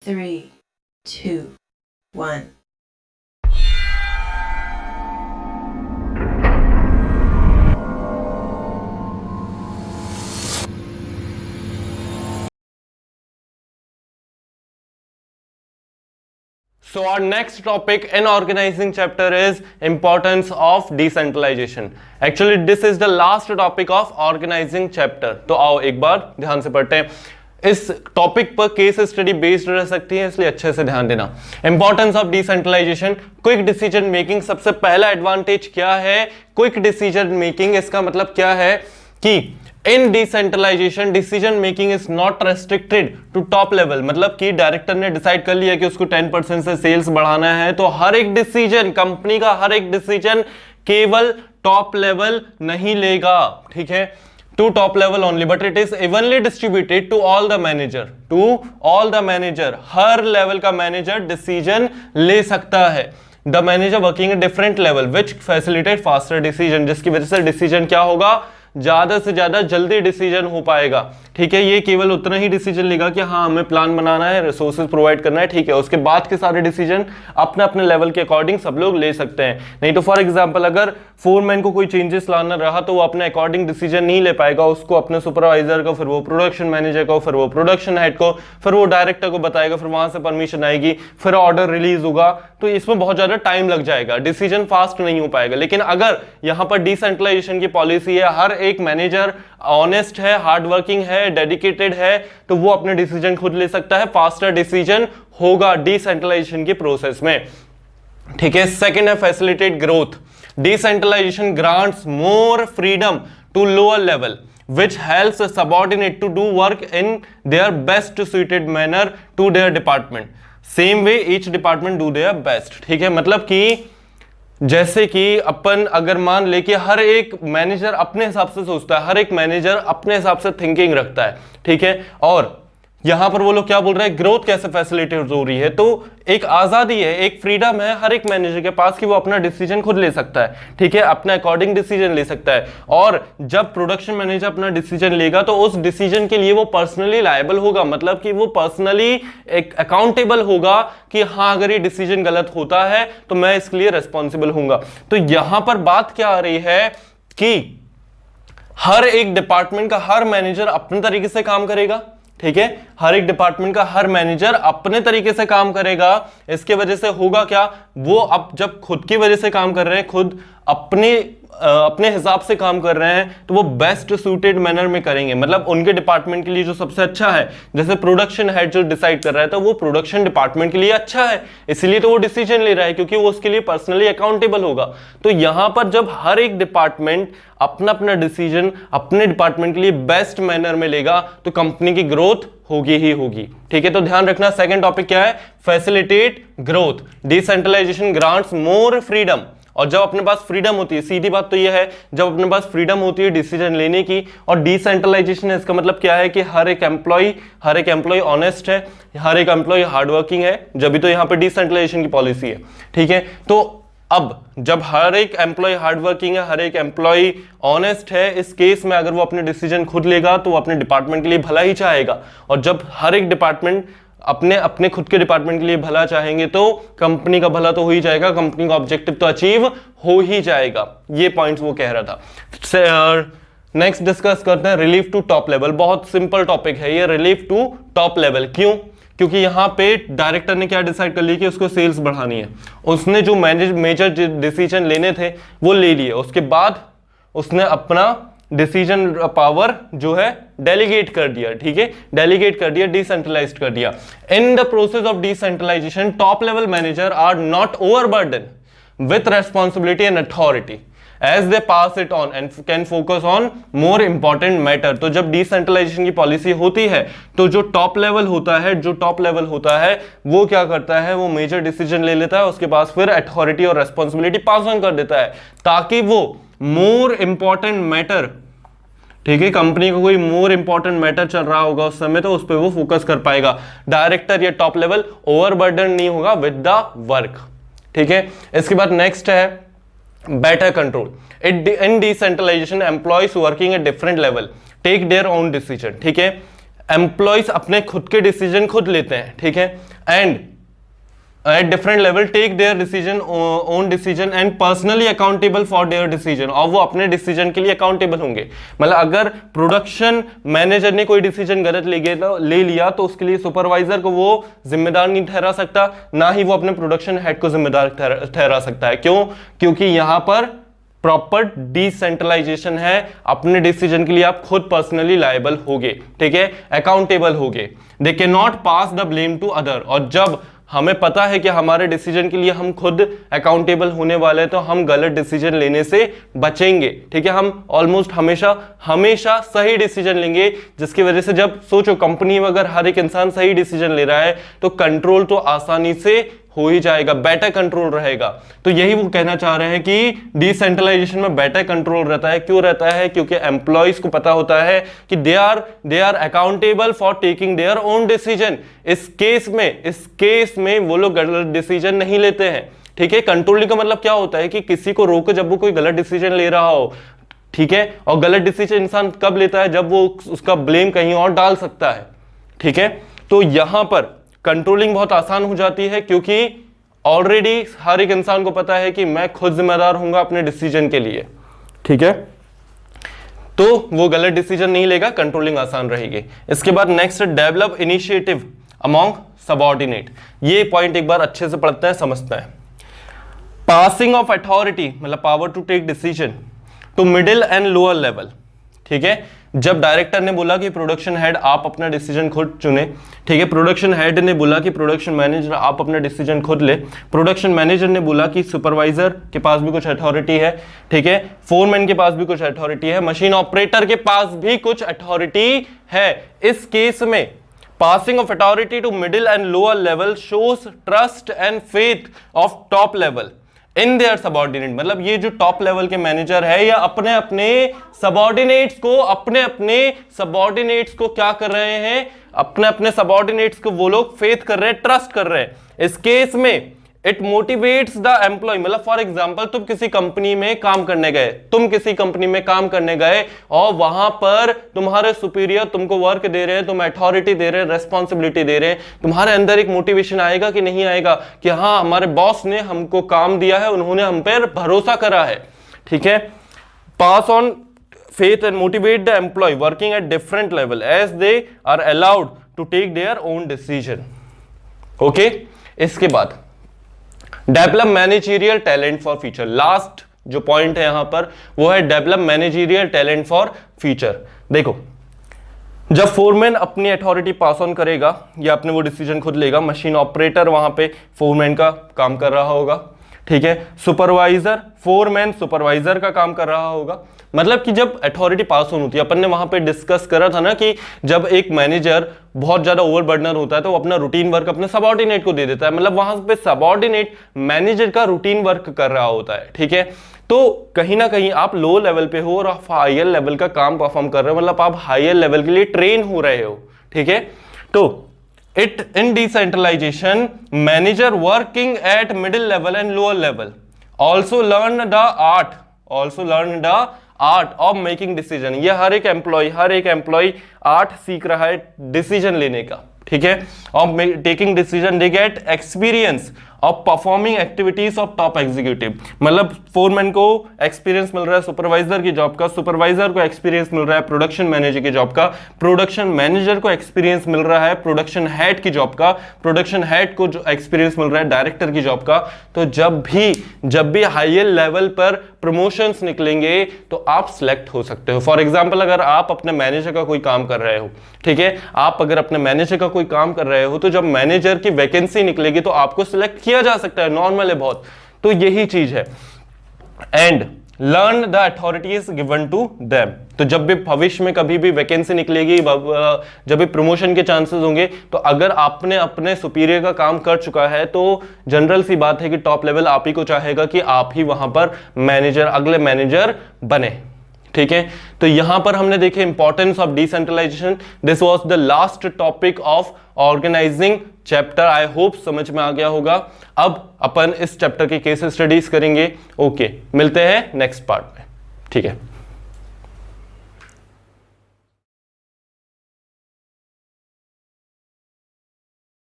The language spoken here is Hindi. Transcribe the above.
3, 2, 1. So our next topic in organizing chapter is importance of decentralization. Actually this is the last topic of organizing chapter. तो आओ एक बार ध्यान से पढ़ते हैं. इस टॉपिक पर केस स्टडी बेस्ड रह सकती है, इसलिए अच्छे से ध्यान देना. Importance of decentralization, quick decision making. सबसे पहला एडवांटेज क्या है? Quick decision making. इसका मतलब क्या है कि in decentralization decision making is not restricted to top level. मतलब कि डायरेक्टर ने डिसाइड कर लिया कि उसको 10% से सेल्स बढ़ाना है, तो हर एक डिसीजन, कंपनी का हर एक डिसीजन केवल टॉप लेवल नहीं लेगा. ठीक है, to top level only, but it is evenly distributed to all the manager. हर लेवल का मैनेजर डिसीजन ले सकता है. The manager working at different level which facilitate faster decision, जिसकी वजह से डिसीजन क्या होगा? ज्यादा से ज्यादा जल्दी डिसीजन हो पाएगा. ठीक है, ये केवल उतना ही डिसीजन लेगा कि हाँ हमें प्लान बनाना है, रिसोर्सेज प्रोवाइड करना है. ठीक है, उसके बाद के सारे डिसीजन अपने अपने लेवल के अकॉर्डिंग सब लोग ले सकते हैं. नहीं तो फॉर एग्जांपल अगर फोरमैन को कोई चेंजेस लाना रहा तो वो अपने अकॉर्डिंग डिसीजन नहीं ले पाएगा. उसको अपने सुपरवाइजर को, फिर वो प्रोडक्शन मैनेजर को, फिर वो प्रोडक्शन हेड को, फिर वो डायरेक्टर को बताएगा, फिर वहां से परमिशन आएगी, फिर ऑर्डर रिलीज होगा. तो इसमें बहुत ज्यादा टाइम लग जाएगा, डिसीजन फास्ट नहीं हो पाएगा. लेकिन अगर यहां पर डिसेंट्रलाइजेशन की पॉलिसी है, हर एक मैनेजर ऑनेस्ट है, हार्ड वर्किंग है, डेडिकेटेड है, तो वो अपने डिसीजन खुद ले सकता है. फास्टर डिसीजन होगा डिसेंट्रलाइजेशन के प्रोसेस में. ठीक है, सेकंड है facilitate growth. Decentralization grants more freedom to lower level which helps a subordinate to do work in their best suited manner to their department. Same way each department do their best. ठीक है, मतलब कि जैसे कि अपन अगर मान ले कि हर एक मैनेजर अपने हिसाब से सोचता है, हर एक मैनेजर अपने हिसाब से थिंकिंग रखता है. ठीक है, और यहां पर वो लोग क्या बोल रहे हैं? ग्रोथ कैसे फैसिलिटेट हो रही है? तो एक आजादी है, एक फ्रीडम है हर एक मैनेजर के पास कि वो अपना डिसीजन खुद ले सकता है. ठीक है, अपने अकॉर्डिंग डिसीजन ले सकता है. और जब प्रोडक्शन मैनेजर अपना डिसीजन लेगा तो उस डिसीजन के लिए वो पर्सनली लायबल होगा. मतलब कि वो पर्सनली एक अकाउंटेबल होगा कि हाँ अगर ये डिसीजन गलत होता है तो मैं इसके लिए रेस्पॉन्सिबल होऊंगा. तो यहां पर बात क्या आ रही है कि हर एक डिपार्टमेंट का हर मैनेजर अपने तरीके से काम करेगा. ठीक है, हर एक डिपार्टमेंट का हर मैनेजर अपने तरीके से काम करेगा. इसके वजह से होगा क्या? वो अब जब खुद की वजह से काम कर रहे हैं, खुद अपने हिसाब से काम कर रहे हैं, तो वो बेस्ट सूटेड मैनर में करेंगे. मतलब उनके डिपार्टमेंट के लिए जो सबसे अच्छा है, जैसे प्रोडक्शन हेड जो डिसाइड कर रहा है तो वो प्रोडक्शन डिपार्टमेंट के लिए अच्छा है, इसलिए तो वो डिसीजन ले रहा है क्योंकि वो उसके लिए पर्सनली अकाउंटेबल होगा. तो यहां पर जब हर एक डिपार्टमेंट अपना अपना डिसीजन अपने डिपार्टमेंट के लिए बेस्ट मैनर में लेगा तो कंपनी की ग्रोथ होगी ही होगी. ठीक है, तो ध्यान रखना. सेकंड टॉपिक क्या है? Facilitate growth. Decentralization grants more freedom. और जब अपने पास फ्रीडम होती है, सीधी बात तो यह है, जब अपने पास फ्रीडम होती है डिसीजन लेने की, और डिसेंट्रलाइजेशन है, इसका मतलब क्या है कि हर एक एम्प्लॉय ऑनेस्ट है, हर एक एम्प्लॉय हार्डवर्किंग है, जब भी तो यहां पे डिसेंट्रलाइजेशन की पॉलिसी है. ठीक है, तो अब जब हर एक एम्प्लॉय हार्डवर्किंग है, हर एक एम्प्लॉय ऑनेस्ट है, इस केस में अगर वो अपने डिसीजन खुद लेगा तो वो अपने डिपार्टमेंट के लिए भला ही चाहेगा. और जब हर एक डिपार्टमेंट अपने खुद के डिपार्टमेंट के लिए भला चाहेंगे तो कंपनी का भला तो हो ही जाएगा, कंपनी का ऑब्जेक्टिव तो अचीव हो ही जाएगा. ये पॉइंट्स वो कह रहा था. नेक्स्ट डिस्कस करते हैं रिलीफ टू टॉप लेवल. बहुत सिंपल टॉपिक है ये, रिलीफ टू टॉप लेवल. क्यों? क्योंकि यहां पे डायरेक्टर ने क्या डिसाइड कर लिया कि उसको सेल्स बढ़ानी है. उसने जो मेजर डिसीजन लेने थे वो ले लिए. उसके बाद उसने अपना डिसीजन पावर जो है डेलीगेट कर दिया. ठीक है, डेलीगेट कर दिया, डिसेंट्रलाइज कर दिया. In the process of decentralization top level manager are not overburden with responsibility and authority as they pass it on and can focus on more important matter. तो जब डिसेंट्रलाइजेशन की पॉलिसी होती है तो जो टॉप लेवल होता है वो क्या करता है? वो मेजर डिसीजन ले लेता है, उसके पास फिर अथॉरिटी और रेस्पॉन्सिबिलिटी पास ऑन कर देता है ताकि वो मोर इंपॉर्टेंट मैटर, ठीक है, कंपनी का कोई मोर इंपॉर्टेंट मैटर चल रहा होगा उस समय तो उस पर वो फोकस कर पाएगा. डायरेक्टर या टॉप लेवल ओवरबर्डन नहीं होगा विद द वर्क. ठीक है, इसके बाद नेक्स्ट है better control. In decentralization, employees working at different level take their own decision. ठीक है, एम्प्लॉयज अपने खुद के डिसीजन खुद लेते हैं, ठीक है, and at different level take their decision own decision and personally accountable for their decision, और वो अपने डिसीजन के लिए अकाउंटेबल होंगे। मतलब अगर प्रोडक्शन मैनेजर ने कोई डिसीजन गलत ले लिया तो उसके लिए सुपरवाइजर को वो जिम्मेदार नहीं ठहरा सकता, ना ही वो अपने प्रोडक्शन हेड को जिम्मेदार ठहरा सकता है। क्यों? क्योंकि यहां पर प्रॉपर डिसेंट्रलाइजेशन है, अपने डिसीजन के लिए आप खुद पर्सनली लायबल होगे, ठीक है, अकाउंटेबल होगे। They can not pass the blame to other, और जब हमें पता है कि हमारे डिसीजन के लिए हम खुद अकाउंटेबल होने वाले हैं तो हम गलत डिसीजन लेने से बचेंगे, ठीक है। हम ऑलमोस्ट हमेशा सही डिसीजन लेंगे, जिसकी वजह से जब सोचो कंपनी में अगर हर एक इंसान सही डिसीजन ले रहा है तो कंट्रोल तो आसानी से हो ही जाएगा, बेटर कंट्रोल रहेगा। तो यही वो कहना चाह रहे हैं कि डिसेंट्रलाइजेशन में बेटर कंट्रोल रहता है। क्यों रहता है? क्योंकि एम्प्लॉयज को पता होता है कि they are accountable for taking their own decision. इस केस में वो लोग गलत डिसीजन नहीं लेते हैं, ठीक है। कंट्रोलिंग का मतलब क्या होता है कि किसी को रोको जब वो कोई गलत डिसीजन ले रहा हो, ठीक है, और गलत डिसीजन इंसान कब लेता है? जब वो उसका ब्लेम कहीं और डाल सकता है, ठीक है। तो यहां पर कंट्रोलिंग बहुत आसान हो जाती है क्योंकि ऑलरेडी हर एक इंसान को पता है कि मैं खुद जिम्मेदार हूंगा अपने डिसीजन के लिए, ठीक है, तो वो गलत डिसीजन नहीं लेगा, कंट्रोलिंग आसान रहेगी। इसके बाद next, develop initiative among subordinate. ये पॉइंट एक बार अच्छे से पढ़ते हैं, समझते हैं। पासिंग ऑफ अथॉरिटी मतलब power to take decision to middle and lower level, ठीक है। जब डायरेक्टर ने बोला कि प्रोडक्शन हेड आप अपना डिसीजन खुद चुने, ठीक है, प्रोडक्शन हेड ने बोला कि प्रोडक्शन मैनेजर आप अपना डिसीजन खुद ले, प्रोडक्शन मैनेजर ने बोला कि सुपरवाइजर के पास भी कुछ अथॉरिटी है, ठीक है, फोरमैन के पास भी कुछ अथॉरिटी है, मशीन ऑपरेटर के पास भी कुछ अथॉरिटी है। इस केस में passing of authority to middle and lower level shows trust and faith of top level in their subordinate. मतलब ये जो टॉप लेवल के मैनेजर है या अपने अपने सबऑर्डिनेट्स को क्या कर रहे हैं? अपने अपने सबऑर्डिनेट्स को वो लोग फेथ कर रहे हैं, ट्रस्ट कर रहे हैं। इस केस में इट मोटिवेट्स द एम्प्लॉय। मतलब फॉर एग्जांपल तुम किसी कंपनी में काम करने गए और वहां पर तुम्हारे सुपीरियर तुमको वर्क दे रहे हैं, तुम अथॉरिटी दे रहे हैं, रेस्पॉन्सिबिलिटी दे रहे हैं, तुम्हारे अंदर एक मोटिवेशन आएगा कि नहीं आएगा कि हाँ हमारे बॉस ने हमको काम दिया है, उन्होंने हम पर भरोसा करा है, ठीक है। Pass on faith and motivate the employee working at different level as they are allowed to take their own decision. Okay? इसके बाद develop managerial talent for future. Last जो पॉइंट है यहां पर वो है develop managerial talent for future. देखो, जब फोरमैन अपनी अथॉरिटी पास ऑन करेगा या अपने वो डिसीजन खुद लेगा, मशीन ऑपरेटर वहां पे फोरमैन का काम कर रहा होगा, ठीक है, फोरमैन सुपरवाइजर का काम कर रहा होगा। मतलब कि जब अथॉरिटी पास ऑन होती है, अपन ने वहां पे डिस्कस करा था ना कि जब एक मैनेजर बहुत ज्यादा ओवरबर्डनर होता है तो वो अपना रूटीन वर्क अपने सबऑर्डिनेट को दे देता है। मतलब वहां पे सबऑर्डिनेट मैनेजर का रूटीन वर्क कर रहा होता है, ठीक है। तो कहीं ना कहीं आप लो लेवल पे हो और आप हायर लेवल का काम परफॉर्म कर रहे हो, मतलब आप हायर लेवल के लिए ट्रेन हो रहे हो, ठीक है। तो it in decentralization manager working at middle level and lower level also learn the art of making decision। ये हर एक एम्प्लॉय आर्ट सीख रहा है डिसीजन लेने का, ठीक है, of taking decision. They get experience of performing activities of top executive. मतलब फोरमैन को एक्सपीरियंस मिल रहा है सुपरवाइजर की जॉब का, सुपरवाइजर को एक्सपीरियंस मिल रहा है प्रोडक्शन मैनेजर की जॉब का, प्रोडक्शन मैनेजर को एक्सपीरियंस मिल रहा है प्रोडक्शन हेड की जॉब का, प्रोडक्शन हेड को जो एक्सपीरियंस मिल रहा है डायरेक्टर की जॉब का। तो जब भी हायर लेवल पर प्रमोशंस निकलेंगे तो आप सिलेक्ट हो सकते हो। फॉर एग्जाम्पल अगर आप अपने मैनेजर का कोई काम कर रहे हो, ठीक है, आप अगर अपने मैनेजर का कोई काम कर रहे हो तो जब मैनेजर की वैकेंसी निकलेगी तो आपको सिलेक्ट किया जा सकता है, नॉर्मल है बहुत। तो यही चीज है। And learn the authorities given to them. तो जब भी भविष्य में कभी भी वैकेंसी निकलेगी, जब भी प्रमोशन के चांसेस होंगे, तो अगर आपने अपने सुपीरियर का काम कर चुका है तो जनरल सी बात है कि टॉप लेवल आप ही को चाहेगा कि आप ही वहां पर अगले मैनेजर बने, ठीक है। तो यहां पर हमने देखे importance of decentralization. This was the last topic of organizing chapter. I hope समझ में आ गया होगा। अब अपन इस चैप्टर की केस स्टडीज करेंगे। ओके, मिलते हैं नेक्स्ट पार्ट में, ठीक है।